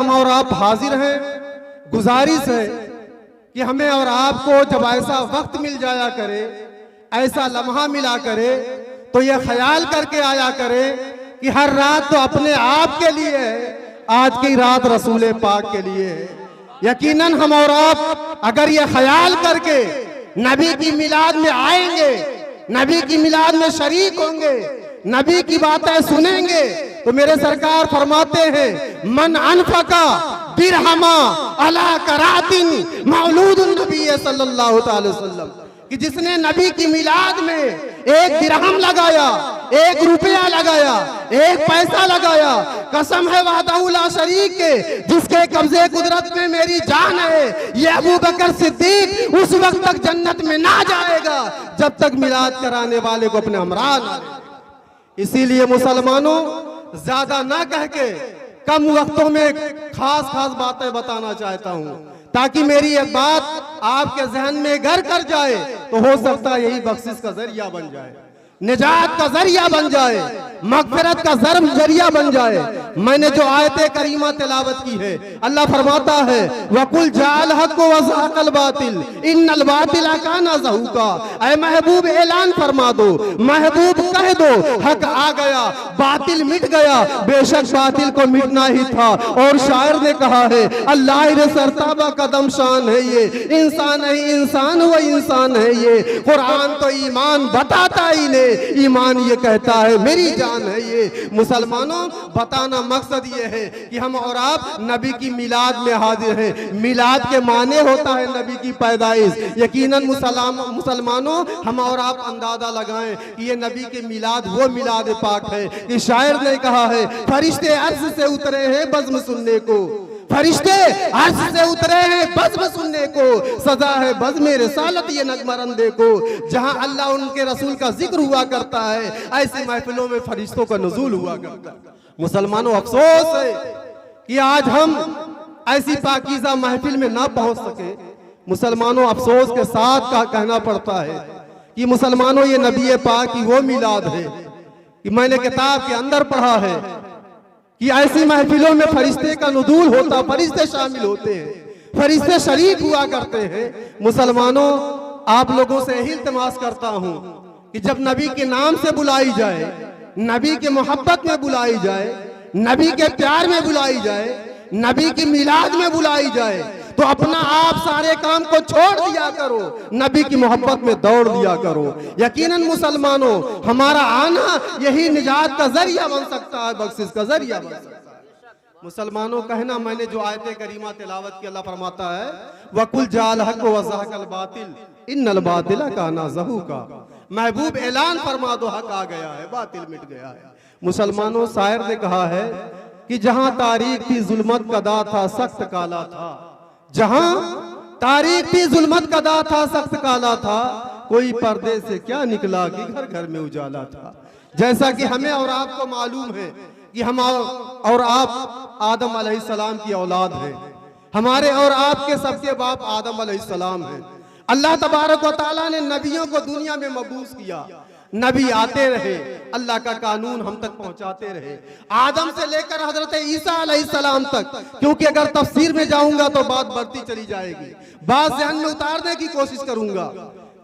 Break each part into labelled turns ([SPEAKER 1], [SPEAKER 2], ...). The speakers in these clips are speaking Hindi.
[SPEAKER 1] हम और आप हाजिर हैं, गुजारिश है कि हमें और आपको जब ऐसा वक्त मिल जाया करे, ऐसा लम्हा मिला करे, तो यह ख्याल करके आया करे कि हर रात तो अपने आप के लिए है, आज की रात रसूल पाक के लिए है। यकीनन हम और आप अगर ये ख्याल करके नबी की मिलाद में आएंगे, नबी की मिलाद में शरीक होंगे, नबी की बातें सुनेंगे, तो मेरे सरकार फरमाते हैं मन अनफका बिरहमा अला करातिन मौलूदुन नबी सल्लल्लाहु अलैहि वसल्लम, कि जिसने नबी की मिलाद में एक दिरहम लगाया, एक रुपया लगाया, एक पैसा लगाया, कसम है वहदहु ला शरीक के जिसके कब्जे कुदरत में मेरी जान है, ये अबू बकर सिद्दीक उस वक्त तक जन्नत में ना जाएगा जब तक मिलाद कराने वाले को अपने हमरा ना ले। इसीलिए मुसलमानों, ज्यादा ना कह के कम वक्तों में खास खास बातें बताना चाहता हूँ, ताकि मेरी एक बात आपके जहन में घर कर जाए, तो हो सकता है यही बख्शिश का जरिया बन जाए, निजात का जरिया बन जाए, मगफिरत का जरिया बन जाए। मैंने जो आयते करीमा तिलावत की है, अल्लाह फरमाता है वकुल जाल हक व ज़हक़ल बातिल इन्नल बातिला काना ज़हूका। ऐ महबूब ऐलान फरमा दो, महबूब कह दो, हक आ गया, बातिल मिट गया, बेशक बातिल को मिटना ही था। और शायर ने कहा है अल्लाह रे सरताबा कदम शान है ये, इंसान है इंसान वो इंसान है ये, कुरान तो ईमान बताता ही ने, ईमान ये कहता है मेरी जान है ये। मुसलमानों, बताना मकसद ये है कि हम और आप नबी की मिलाद में हाजिर हैं। मिलाद के माने होता है नबी की पैदाइश। यकीनन मुसलमानों, हम और आप अंदाजा लगाएं कि ये नबी के मिलाद वो मिलाद पाक है कि शायर ने कहा है फरिश्ते अर्श से उतरे हैं बज़्म सुनने को, फरिश्ते अर्श से उतरे हैं बज़्म सुनने को, सजा है बज़्म रिसालत ये नगमरंदे को। जहां अल्लाह उनके रसूल का जिक्र हुआ करता है, ऐसी महफिलों में फरिश्तों का नुज़ूल हुआ करता है। मुसलमानों, अफसोस है कि आज हम ऐसी पाकीज़ा महफिल में ना पहुंच सके। मुसलमानों, अफसोस के साथ का कहना पड़ता है कि मुसलमानों, ये नबी पाक की वो मिलाद है कि मैंने किताब के अंदर पढ़ा है कि ऐसी महफिलों में फरिश्ते का नुज़ूल होता, फरिश्ते शामिल होते हैं, फरिश्ते शरीक हुआ करते हैं। मुसलमानों, आप लोगों से यही इल्तिमास करता हूं कि जब नबी के नाम से बुलाई जाए, नबी के मोहब्बत में बुलाई जाए, नबी के प्यार में बुलाई जाए, नबी की मिलाद में बुलाई जाए, तो अपना आप सारे काम को छोड़ दिया करो, नबी की मोहब्बत में दौड़ दिया करो। यकीनन मुसलमानों, हमारा आना यही निजात का जरिया बन सकता है, बख्शिश का जरिया बन सकता है। मुसलमानों, कहना मैंने जो आयते करीमा तिलावत की, अल्लाह फरमाता है वकुल जाल हक व ज़हक़ल बातिल इन्नल बातिला काना ज़हूका। महबूब ऐलान फरमा दो, हक आ गया है, बातिल मिट गया है। मुसलमानों, शायर ने कहा है कि जहां तारीख थी जुल्मत का दा था सख्त काला था, जहां तारीख थी जुल्मत का दा था सख्त काला था, कोई पर्दे से क्या निकला कि घर घर में उजाला था। जैसा कि हमें और आपको मालूम है कि हम और आप आदम अलैहिस्सलाम की औलाद हैं, हमारे और आपके सबके बाप आदम अलैहिस्सलाम हैं। अल्लाह तबारक व तआला ने नबियों को दुनिया में मबूस किया, नबी आते रहे, अल्लाह का कानून हम तक पहुंचाते रहे, आदम से लेकर हजरत ईसा अलैहिस्सलाम तक। क्योंकि अगर तफसीर में जाऊंगा तो बात बढ़ती चली जाएगी, बात ज़हन में उतारने की कोशिश करूंगा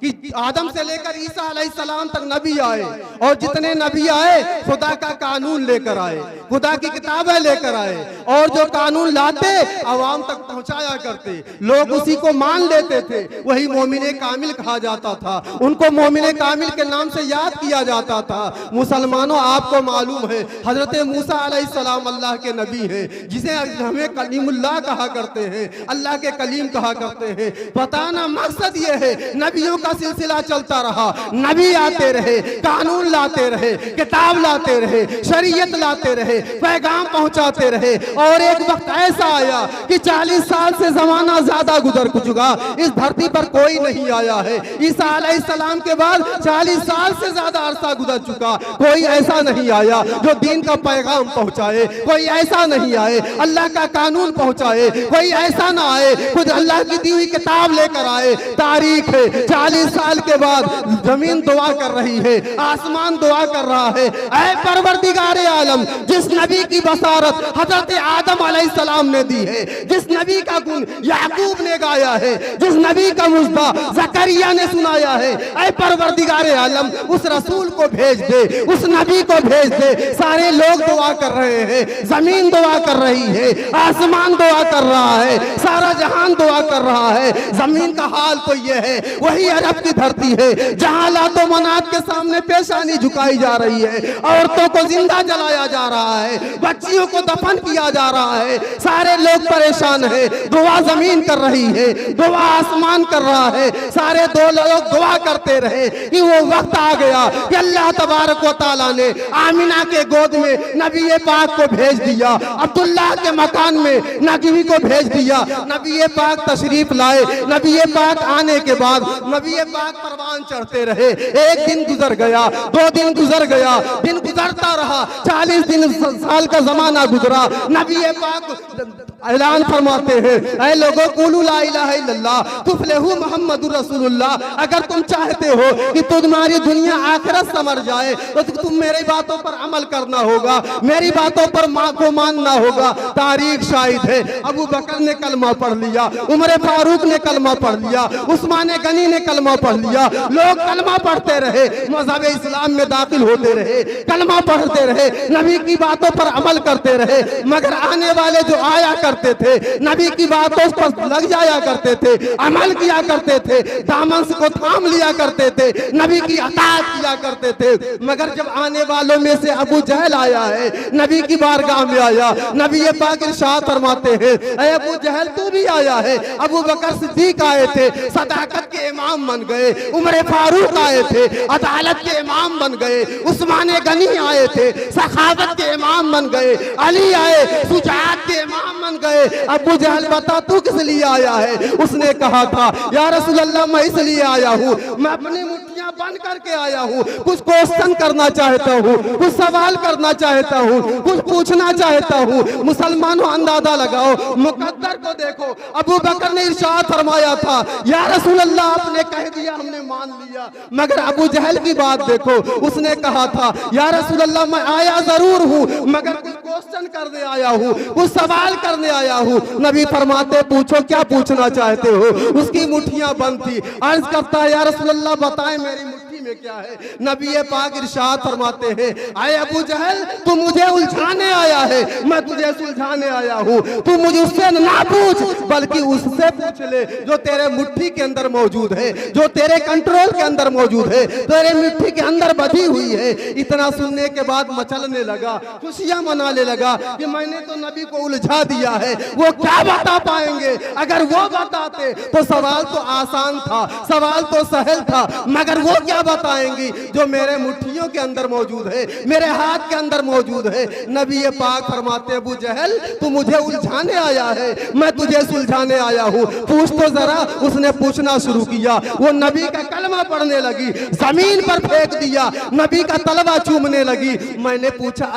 [SPEAKER 1] कि आदम से लेकर ईसा अलैहिस्सलाम तक नबी आए, और जितने नबी आए खुदा का कानून लेकर आए, खुदा की किताबें लेकर आए, और जो कानून लाते अवाम तक पहुंचाया करते, लोग उसी को मान लेते थे, वही मोमिने कामिल कहा जाता था, उनको मोमिने कामिल के नाम से याद किया जाता था। मुसलमानों, आपको मालूम है हजरत मूसा अलैहिस्सलाम अल्लाह के नबी हैं, जिसे हमें कलीमुल्लाह कहा करते हैं, अल्लाह के कलीम कहा करते हैं। बताना मकसद ये है, नबियों का सिलसिला चलता रहा, नबी आते रहे, कानून लाते रहे, किताब लाते रहे, शरीयत लाते रहे, पैगाम पहुंचाते रहे। और एक वक्त ऐसा आया कि 40 साल से जमाना ज्यादा गुजर चुका, इस धरती पर कोई नहीं आया है। ईसा अलैहिस्सलाम के बाद 40 साल से ज्यादा अरसा गुजर चुका, कोई ऐसा नहीं आया जो दीन का पैगाम पहुंचाए, कोई ऐसा नहीं आए अल्लाह का कानून पहुंचाए, कोई ऐसा ना आए खुद अल्लाह की दी हुई किताब लेकर आए। तारीख है 40 साल के बाद जमीन दुआ कर रही है, आसमान दुआ कर रहा है, ऐ परवरदिगार आलम, जिस नबी की बसारत हजरत आदम अलैहिस्सलाम ने दी है, जिस नबी का गुण याकूब ने गाया है, जिस नबी का मुजदा जकरिया ने सुनाया है, ऐ परवरदिगार आलम उस रसूल को भेज दे, उस नबी को भेज दे। सारे लोग दुआ कर रहे हैं, जमीन दुआ कर रही है, आसमान दुआ कर रहा है, सारा जहान दुआ कर रहा है। जमीन का हाल तो यह है, वही अरब की धरती है जहां लातो मनात के सामने पेशानी झुकाई जा रही है, औरतों को जिंदा जलाया जा रहा है, बच्चियों को दफन किया जा रहा है। सारे लोग परेशान है, दुआ जमीन कर रही है, दुआ आसमान कर रहा है। सारे दो लोग दुआ करते रहे कि वो वक्त आ गया कि अल्लाह तबारक व तआला ने आमिना के गोद में नबी पाक को भेज दिया, अब्दुल्लाह के मकान में नबी को भेज दिया। नबी पाक तशरीफ लाए, नबी पाक आने के बाद नबी पाक परवान चढ़ते रहे। एक दिन गुजर गया, 2 दिन गुजर गया, दिन गुजरता रहा, 40 दिन साल का जमाना गुजरा। नबी पाक ऐलान फरमाते हैं, ऐ लोगों कुलू ला इलाहा इल्लल्लाह तुफ्लिहू मुहम्मदुर रसूलुल्लाह, अगर तुम चाहते हो कि तुम्हारी दुनिया आखिरत संवर जाए तो तुम मेरी बातों पर अमल करना होगा, मेरी बातों पर माँ को मानना होगा। तारीख शाहिद है, अबू बकर ने कलमा पढ़ लिया, उमर फारूक ने कलमा पढ़ लिया, उस्मान गनी ने कलमा पढ़ लिया। लोग कलमा पढ़ते रहे, मज़हब इस्लाम में दाखिल होते रहे, कलमा पढ़ते रहे, नबी की बातों पर अमल करते रहे। मगर आने वाले जो आया करते थे, नबी की बातों पर लग जाया करते थे, अमल किया करते थे, दामन को थाम लिया करते थे, नबी की अताअत किया करते थे। मगर जब आने वालों में से अबू जहल आया है, नबी की बारगाह में आया, नबी पाक इरशाद फरमाते हैं, ऐ अबू जहल तू भी आया है। अबू बकर सिद्दीक आए थे, सदाकत के इमाम बन गए। उमर फारूक आए थे, अदालत के इमाम बन गए। उस्मान गनी आए थे, सखावत के इमाम बन गए। अली आए, सुजात के इमाम बन गए। अबू जहल बता तू किस लिए आया है? उसने कहा था या रसूल अल्लाह मैं इसलिए आया हूँ, मैं अपनी मुट्ठियां बंद करके आया हूँ, कुछ क्वेश्चन करना चाहता हूँ, कुछ सवाल करना चाहता हूँ, कुछ पूछना चाहता हूँ। मुसलमानों अंदाजा लगाओ, मुकद्दर को देखो। अबू बकर ने इरशाद फरमाया था या रसूल अल्लाह आपने कह दिया हमने मान लिया। मगर अबू जहल की बात देखो, उसने कहा था या रसूल अल्लाह मैं आया जरूर हूँ मगर कुछ क्वेश्चन करने आया हूँ, कुछ सवाल करने आया हूँ। नबी फरमाते पूछो क्या पूछना चाहते हो? उसकी मुट्ठियां बंद थी। अर्ज करता है या रसूल अल्लाह बताएं मेरी मुट्ठी में क्या है? नबी पाक इरशाद फरमाते हैं आए अबू जहल तू मुझे उलझाने आया है, मैं तुझे सुलझाने आया हूँ। तू मुझे उससे ना पूछ बल्कि उससे पूछ ले जो तेरे मुट्ठी के अंदर मौजूद है, जो तेरे कंट्रोल के अंदर मौजूद है, तेरे मुट्ठी के अंदर बधी हुई है। इतना सुनने के बाद मचलने लगा, खुशियां मनाने लगा कि मैंने तो नबी को उलझा दिया है। वो क्या बता पाएंगे? अगर वो बताते तो सवाल तो आसान था, सवाल तो सहल था, मगर वो क्या बताएंगी जो मेरे मुट्ठियों के अंदर मौजूद है, मेरे हाथ के अंदर मौजूद है। नबी पाक फरमाते अबू जहल तू मुझे उलझाने आया है, मैं तुझे सुलझाने आया हूँ, पूछ तो जरा। उसने पूछना शुरू किया, वो नबी का कलमा पढ़ने लगी, जमीन पर फेंक दिया, नबी का तलवा चूमने लगी। मैंने पूछा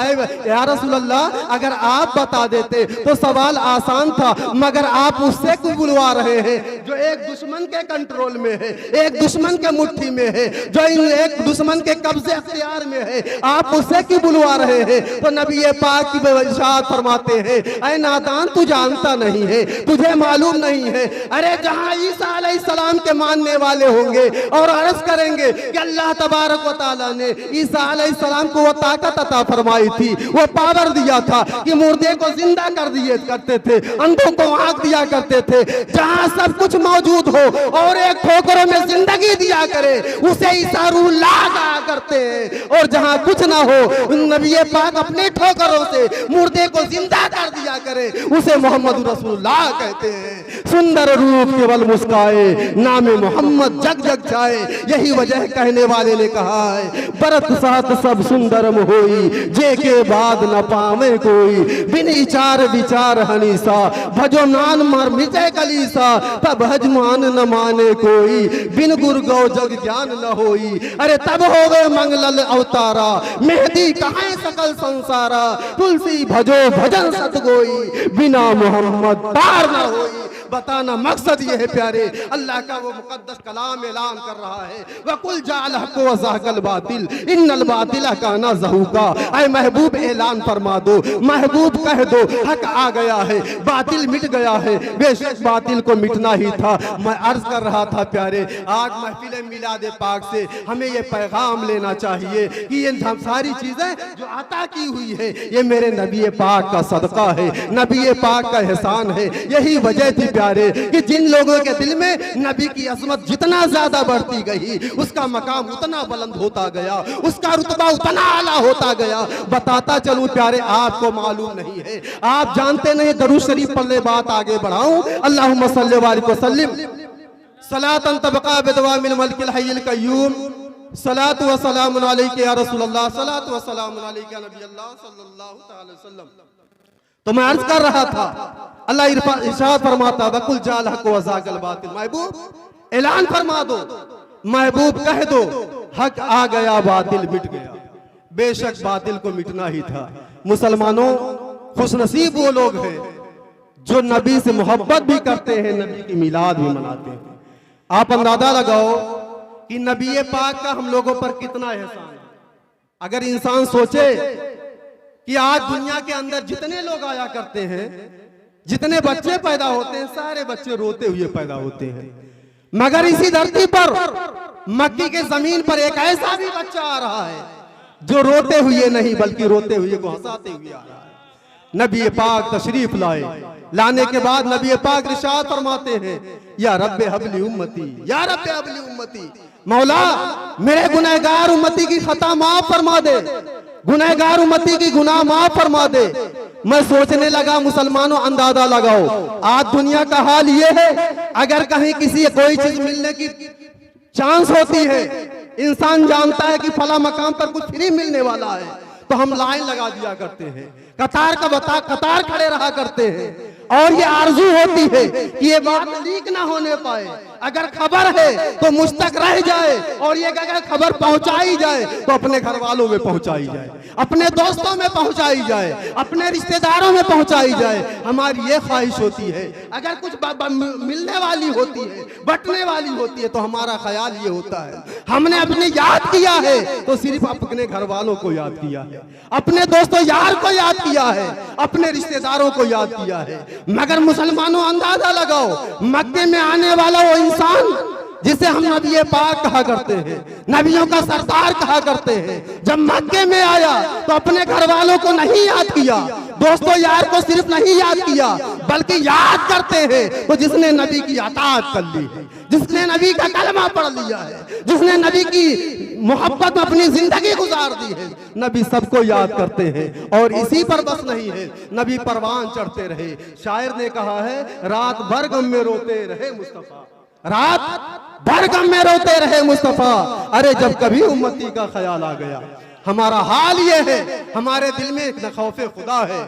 [SPEAKER 1] या रसूल अल्लाह अगर आप बता देते तो सवाल आसान था, मगर आप उससे क्यों बुलवा रहे हैं जो एक दुश्मन के कंट्रोल में है, एक दुश्मन के मुट्ठी में है, जो एक दुश्मन के कब्जे अख्तियार में है, आप उससे क्यों बुलवा रहे हैं? तो नबी पाक की इरशाद फरमाते हैं ऐ नादान तू जानता नहीं है, तुझे मालूम नहीं है। अरे जहां ईसा अलैहिस्सलाम के मानने वाले होंगे और अर्ज करेंगे कि अल्लाह तबारक व तआला ने ईसा अलैहिस्सलाम को वो ताकत अता फरमाई थी, वो पावर दिया था कि मुर्दे को जिंदा कर दिए करते थे, अंधों को आंख दिया करते थे। जहां सब कुछ मौजूद हो और एक ठोकरों में जिंदगी दिया करे उसे ईसा रूहुल्लाह कहा करते हैं, और जहां कुछ ना हो नबी पाक अपने ठोकरों से मुर्दे को जिंदा कर दिया करे उसे मोहम्मद रसूलुल्लाह कहते हैं। सुंदर रूप केवल मुस्काए, नामे मोहम्मद जग जग छाए। यही वजह कहने वाले ने कहा है, बरत साथ सब सुंदरम होई, जे के बाद न पावे कोई। बिन विचार विचार हनीसा, भजो नान मर मिटे कलीसा, तब हजमान न माने कोई। बिन गुर गौ जग ज्ञान न होई, अरे तब होवे मंगल अवतारा। मेहदी कहाँ सकल संसारा, तुलसी भजो भजन सत गोई। बिना मोहम्मद पार न होई। बताना मकसद ये है प्यारे, अल्लाह का वो मुकद्दस कलाम ऐलान कर रहा है, वकुल जाल हक व ज़हकल बातिल इन्नल बातिल काना ज़हूका। ऐ महबूब ऐलान फरमा दो, महबूब कह दो, हक आ गया है, बातिल मिट गया है। बेशक बातिल को मिटना ही था। मैं अर्ज कर रहा था प्यारे, आज महफिल मिलाद पाक से हमें ये पैगाम लेना चाहिए कि ये सारी चीजें जो अता की हुई है, ये मेरे नबी पाक का सदका है, नबी पाक का एहसान है। यही वजह थी प्यारे कि जिन लोगों के दिल में नबी की अजमत जितना ज्यादा बढ़ती गई, उसका मकाम उतना बुलंद होता गया, उसका रुतबा उतना आला होता गया। बताता चलूं प्यारे, आपको मालूम नहीं है, आप जानते नहीं। दरूद शरीफ पढ़ने बात आगे बढ़ाऊं। अल्लाहुम्मा सल्ली व सल्लिम सलातन तबका बिदवा मिन मलकिल हय्यिल कय्यूम, सलातु व सलाम अलैका या रसूलल्लाह, सलातु व सलाम अलैका नबी अल्लाह सल्लल्लाहु अलैहि वसल्लम। तो मैं अर्ज कर रहा था, अल्लाह इरशाद फरमाता, वकुल जाल हक व ज़हकल बातिल। महबूब ऐलान फरमा दो, महबूब कह दो, हक आ गया, बातिल मिट गया। बेशक बातिल को मिटना ही था। मुसलमानों, खुशनसीब वो लोग हैं जो नबी से मोहब्बत भी करते हैं, नबी की मिलाद भी मनाते हैं। आप अंदाजा लगाओ कि नबी पाक का हम लोगों पर कितना एहसान है। अगर इंसान सोचे कि आज दुनिया के अंदर जितने लोग आया करते हैं, जितने बच्चे पैदा होते हैं, सारे बच्चे रोते हुए पैदा होते हैं, मगर इसी धरती पर मक्की के जमीन पर एक ऐसा भी बच्चा आ रहा है जो रोते हुए नहीं बल्कि रोते हुए को हंसाते हुए आ रहा है। नबी पाक तशरीफ लाए, लाने के बाद नबी पाक इरशाद फरमाते हैं, या रब्बे हबली उम्मती, या रब्बे हबली उम्मती। मौला, मेरे गुनहगार उम्मती की खता माफ फरमा दे, गुनहगार उम्मती की गुनाह माफ फरमा दे। मैं सोचने लगा, मुसलमानों अंदाजा लगाओ, आज दुनिया का हाल ये है, अगर कहीं किसी कोई चीज मिलने की चांस होती है, इंसान जानता है कि फला मकाम पर कुछ फ्री मिलने वाला है, तो हम लाइन लगा दिया करते हैं, कतार खड़े रहा करते हैं। और ये आरजू होती है कि ये बात लीक ना होने पाए, अगर खबर है तो मुझ तक रह जाए, और ये अगर खबर पहुंचाई जाए तो अपने घर वालों में पहुंचाई जाए, अपने दोस्तों में पहुंचाई जाए, अपने रिश्तेदारों में पहुंचाई जाए। हमारी ये ख्वाहिश होती है, अगर कुछ मिलने वाली होती है, बटने वाली होती है, तो हमारा ख्याल ये होता है, हमने अपने याद किया है तो सिर्फ अपने घर वालों को याद किया है, अपने दोस्तों यार को याद किया है, अपने रिश्तेदारों को याद किया है। मगर मुसलमानों अंदाजा लगाओ, मक्के में आने वाला वो इंसान जिसे हम नबी पाक कहा करते हैं, नबियों का सरदार कहा करते हैं, जब मक्के में आया तो अपने घर वालों को नहीं याद किया, दोस्तों यार को सिर्फ नहीं याद किया, बल्कि याद करते हैं तो जिसने नबी की अताअत कर ली है, जिसने नबी का कलमा पढ़ लिया है, जिसने नबी की मोहब्बत में अपनी जिंदगी गुजार दी है, नबी सबको याद करते हैं। और इसी पर बस नहीं है, नबी परवान चढ़ते रहे। शायर ने कहा है, रात भर गम में रोते रहे मुस्तफा, रात भर गम में रोते रहे मुस्तफा। अरे जब कभी उम्मती का ख्याल आ गया, हमारा हाल ये है, हमारे दिल में न खौफे खुदा है,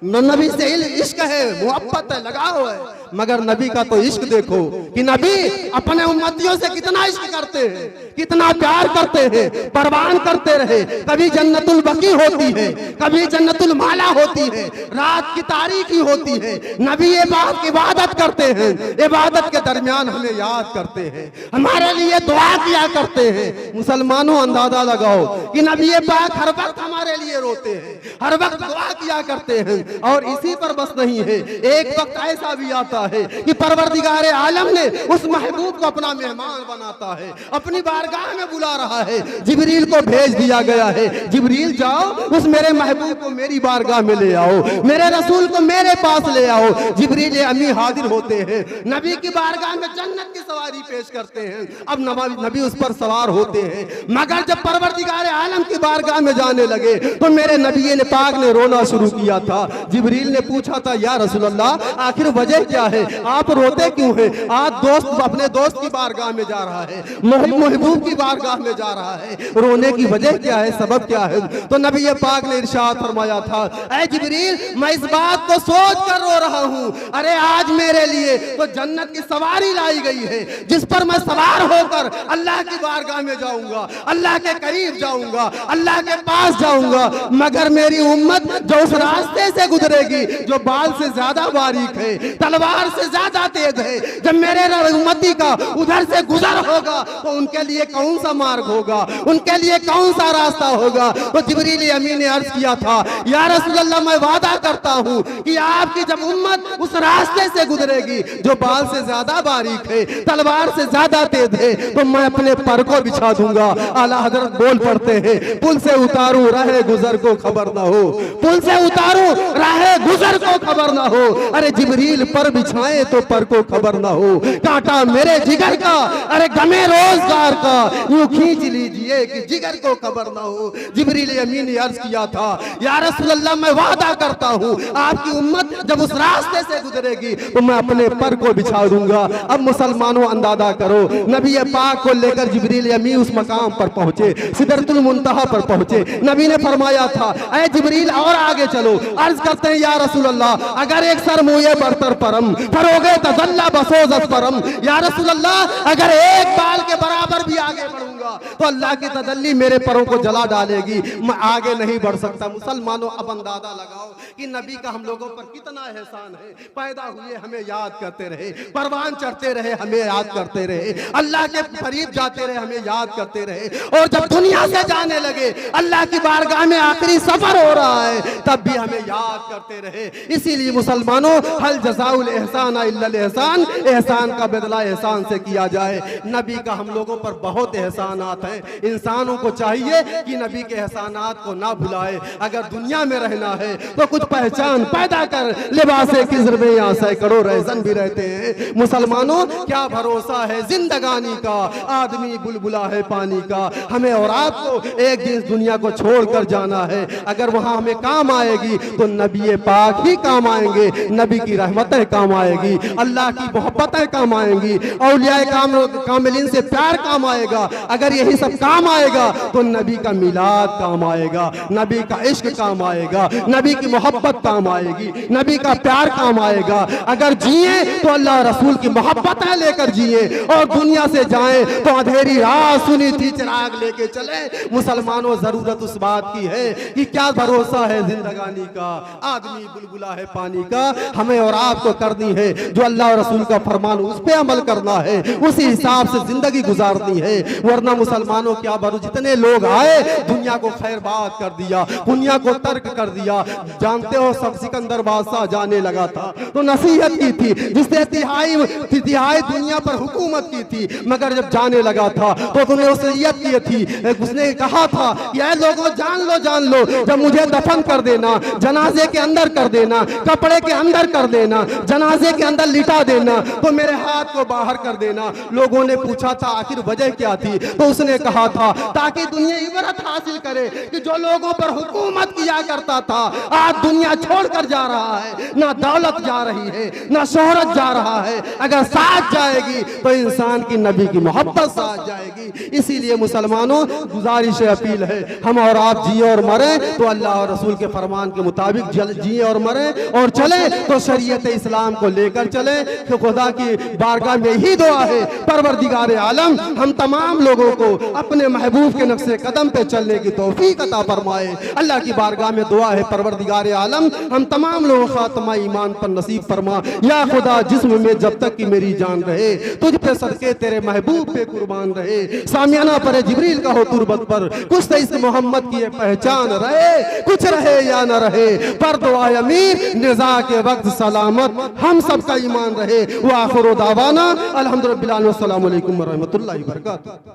[SPEAKER 1] न नबी से इश्क है, मोहब्बत है, लगाव है, मगर नबी का तो इश्क देखो कि नबी अपने उम्मतियों से कितना इश्क करते हैं, कितना प्यार करते हैं, परवान करते रहे। कभी जन्नतुल बकी होती है, कभी जन्नतुल माला होती है, रात की तारीकी होती है, नबी ये बात की इबादत करते हैं, इबादत के दरमियान हमें याद करते हैं, हमारे लिए दुआ किया करते हैं। मुसलमानों अंदाजा लगाओ कि नबी पाक हर वक्त हमारे लिए रोते हैं, हर वक्त दुआ किया करते हैं। और इसी पर बस नहीं है, एक वक्त ऐसा भी आता है कि परवरदिगार आलम ने उस महबूब को अपना मेहमान बनाता है, अपनी बारगाह में बुला रहा है। जिब्रील को भेज दिया गया है, जिब्रील जाओ उस मेरे महबूब को मेरी बारगाह में ले आओ, मेरे रसूल को मेरे पास ले आओ। जिब्रील अमी हाजिर होते हैं, नबी की बारगाह में जन्नत की सवारी पेश करते हैं। अब नबी उस पर सवार होते हैं, मगर जब परवरदिगार आलम की बारगाह में जाने लगे तो मेरे नबी पाक ने रोना शुरू किया था। जिब्रील ने पूछा था, या रसूल अल्लाह, आखिर वजह क्या है, आप रोते क्यों हैं? आज दोस्त अपने दोस्त की बारगाह में जा रहा है, महबूब की बारगाह में जा रहा है, रोने की वजह क्या है, सबब क्या है? तो नबी पाक ने इरशाद फरमाया था, ऐ जिब्रील, मैं इस बात को सोच कर रो रहा हूं, अरे आज मेरे लिए तो जन्नत की सवारी लाई गई है, जिस पर मैं सवार होकर अल्लाह की बारगाह में जाऊंगा, अल्लाह के करीब जाऊंगा, अल्लाह के पास जाऊंगा। मगर मेरी उम्मत जो उस रास्ते से गुजरेगी जो बाल से ज्यादा बारीक है, तलवार से ज्यादा तेज है, जब मेरे उम्मती का उधर से गुजर होगा तो उनके लिए कौन सा मार्ग होगा, उनके लिए कौन सा रास्ता होगा? तो जिब्रील अमीन ने अर्ज किया था, या रसूल अल्लाह, मैं वादा करता हूं कि आपकी जब उम्मत उस रास्ते से गुजरेगी जो बाल से ज्यादा बारीक है, तलवार से ज्यादा तेज है, तो मैं अपने पर को बिछा दूंगा। आला हजरत बोल पड़ते हैं, पुल से उतारूं राहे गुजर को खबर ना हो, पुल से उतारूं राहे गुजर को खबर ना हो। अरे जिब्रील पर बिछाए तो पर को खबर ना हो, कांटा मेरे जिगर का, अरे गमे रोजगार का, यूं खींच लीजिए कि जिगर को खबर ना हो। जिब्रील अमीन ने अर्ज किया था, या रसूल अल्लाह, मैं वादा करता हूं आपकी उम्मत जब उस रास्ते से गुजरेगी तो मैं अपने पर को बिछा दूंगा। अब मुसलमानों अंदाजा करो, नबी पाक को लेकर जिब्रील अमीन उस मकाम पर पहुंचे, सिदरतुल मुंतहा पर पहुंचे। नबी ने फरमाया था, ऐ जिब्रील और आगे चलो। अर्ज करते हैं, या रसूल अल्लाह, अगर एक सर मुए बरतर परम फरोगे तजल्ला बसोजत परम, या रसूल अल्लाह, अगर एक बाल के बराबर भी आगे बढ़ूंगा तो अल्लाह की तजल्ली मेरे परों को जला डालेगी, मैं आगे नहीं बढ़ सकता। मुसलमानों, अब अंदाजा लगाओ कि नबी का हम लोगों पर कितना एहसान है। पैदा हुए हमें याद करते रहे, परवान चढ़ते रहे हमें याद करते रहे, अल्लाह के करीब जाते रहे हमें याद करते रहे, और जब दुनिया से जाने लगे, अल्लाह की बारगाह में आखिरी सफर हो रहा है, तब भी हमें याद करते रहे। इसीलिए मुसलमानों, हल जज़ाउल एहसान इल्लल एहसान, एहसान का बदला एहसान से किया जाए। नबी का हम लोगों पर बहुत एहसानात हैं, इंसानों को चाहिए कि नबी के एहसानात को ना भुलाए। अगर दुनिया में रहना है तो कुछ पहचान पैदा कर, लिबासे किस्र में यहाँ सैकड़ों रैज़न भी रहते हैं। मुसलमानों, क्या भरोसा है जिंदगानी का, आदमी बुलबुला है पानी का। हमें और आपको एक दिन दुनिया को छोड़कर जाना है। अगर वहां हमें काम आएगी तो नबी पाक ही काम आएंगे, नबी की रहमतें काम आएगी, अल्लाह की मोहब्बतें काम आएंगी, औलियाए कामिलीन से प्यार काम आएगा। अगर यही सब काम आएगा तो नबी का मिलाद काम आएगा, नबी का इश्क काम आएगा, नबी की मोहब्बत काम आएगी, नबी का प्यार काम आएगा। अगर जिए तो अल्लाह रसूल की मोहब्बतें लेकर जिए, और दुनिया से जाए तो अंधेरी रात सुनी थी चिराग लेके चले। मुसलमानों, जरूरत उस बात की है कि क्या भरोसा है जिंदगानी का, आदमी बुलबुला है पानी का। हमें और आपको करनी है जो अल्लाह और रसूल का फरमान, उस पे अमल करना है, उसी हिसाब से जिंदगी गुजारनी है। वरना मुसलमानों, क्या भरोसा, जितने लोग आए दुनिया को खैर बात कर दिया, दुनिया को तर्क कर दिया। जानते हो, सब सिकंदर बादशाह जाने लगा था तो नसीहत की थी, जिसने तिहाई दुनिया पर हुकूमत की थी, मगर जब जाने लगा था तो उसने वसीयत की थी, उसने कहा था कि ऐ लोगों, जान लो, जब मुझे दफन कर देना, जनाजे के अंदर कर देना, कपड़े के अंदर कर देना, जनाजे के अंदर लिटा देना, तो मेरे हाथ को बाहर कर देना। लोगों ने पूछा था आखिर वजह क्या थी, तो उसने कहा था ताकि दुनिया इबरत हासिल करे कि जो लोगों पर हुकूमत किया करता था आज दुनिया छोड़कर जा रहा है, ना दौलत जा रही है, ना शोहरत जा रहा है। अगर साथ जाएगी तो इंसान की नबी की मोहब्बत साथ जाएगी। इसीलिए मुसलमानों, गुजारिश अपील है, हम और आप जिए और मरे तो अल्लाह और रसूल के फरमान के मुताबिक जिए और मरे, और चले तो शरीयत इस्लाम को लेकर चले। तो खुदा की बारगाह में ही दुआ है, परवरदिगार आलम हम तमाम लोगों को अपने महबूब के नक्शे कदम पे चलने की तौफीक अता फरमाए। अल्लाह की बारगाह में दुआ है, परवरदिगार आलम हम तमाम लोगों को खात्मा ईमान पर नसीब फरमा। या खुदा, जिस्म में जब तक की मेरी जान रहे, तुझ पे सदके तेरे महबूब पे कुर्बान रहे। सामियाना पर जिब्रील का हो तुरबत पर, कुछ तो इस मोहम्मद की पहचान रहे, कुछ रहे या न रहे, पर दुआ अमीर निज़ा के वक्त सलामत हम सबका ईमान रहे। व आखिर दावाना अल्हम्दुलिल्लाह, अस्सलामु अलैकुम व रहमतुल्लाहि व बरकातहू।